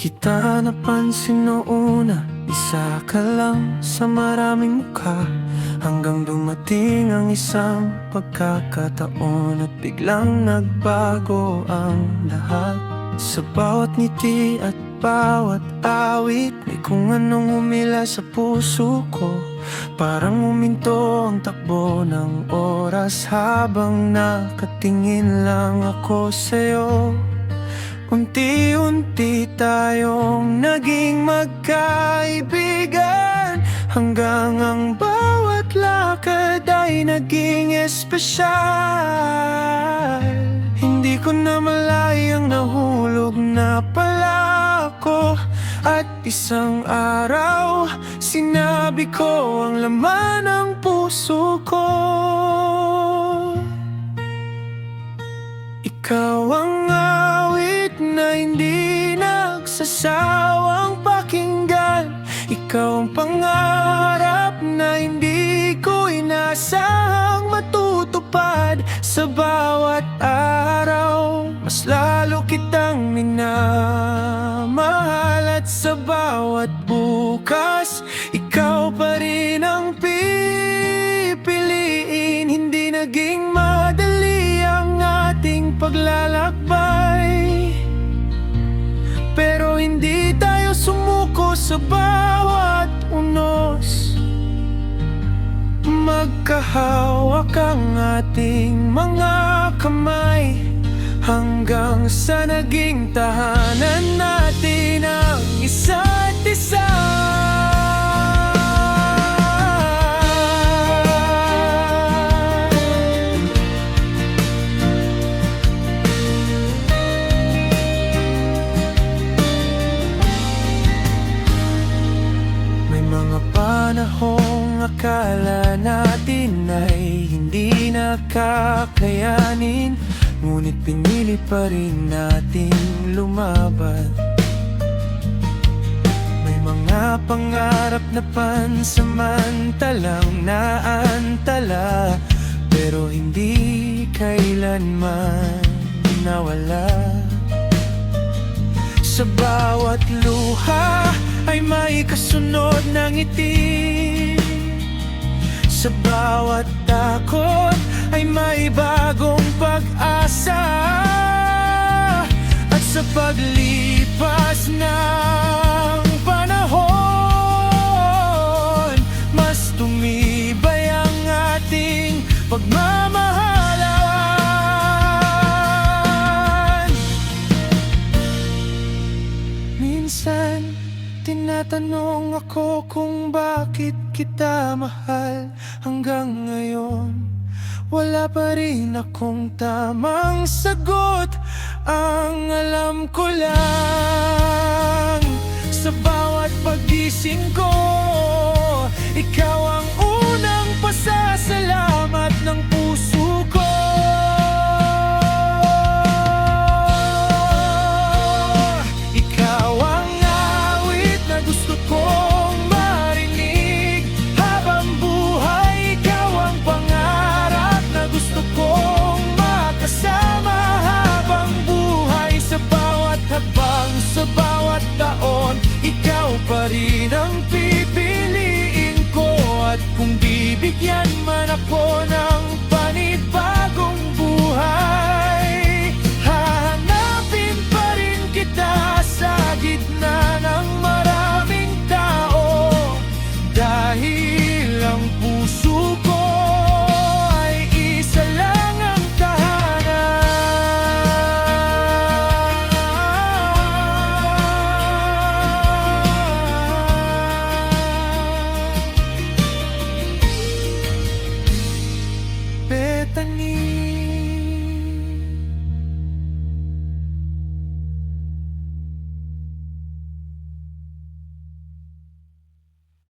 kita napansin noona, isa ka lang sa maraming mukha. Hanggang dumating ang isang pagkakataon at biglang nagbago ang lahat. Sa bawat ngiti at bawat awit, may kung anong humila sa puso ko. Parang huminto ang takbo ng oras habang nakatingin lang ako sa'yo. Unti-unti tayong naging magkaibigan, hanggang ang bawat lakad ay naging espesyal. Hindi ko na malayang nahulog na pala ako, at isang araw sinabi ko ang laman ng puso ko. Ikaw ang awit na hindi nagsasawang pakinggan. Ikaw ang pangarap na hindi ko inasahang matutupad. Sa bawat araw, mas lalo kitang minamahal, at sa bawat bukas, ikaw pa rin ang pipiliin. Hindi naging madali ang ating paglalakbay, pero hindi tayo sumuko sa bawat unos. Magkahawak ang ating mga kamay, hanggang sa naging tahanan natin ang isa't isa. Panahong akala natin ay hindi nakakayanin, ngunit pinili pa rin natin lumaban. May mga pangarap na pansamantalang naantala, pero hindi kailanman nawala. Sa bawat luha ay may kasunod ng ngiti. Sa bawat takot ay may bagong pag-asa. At sa paglipas ng panahon, mas tumibay ang ating pagmamahalan. Minsan tinatanong ako kung bakit kita mahal. Hanggang ngayon, wala pa rin akong tamang sagot. Ang alam ko lang, sa bawat pagising ko, ikaw ang unang pasasalamat ng puso ko. Sa bawat taon, ikaw pa rin ang pipiliin ko. At kung bibigyan man ako ng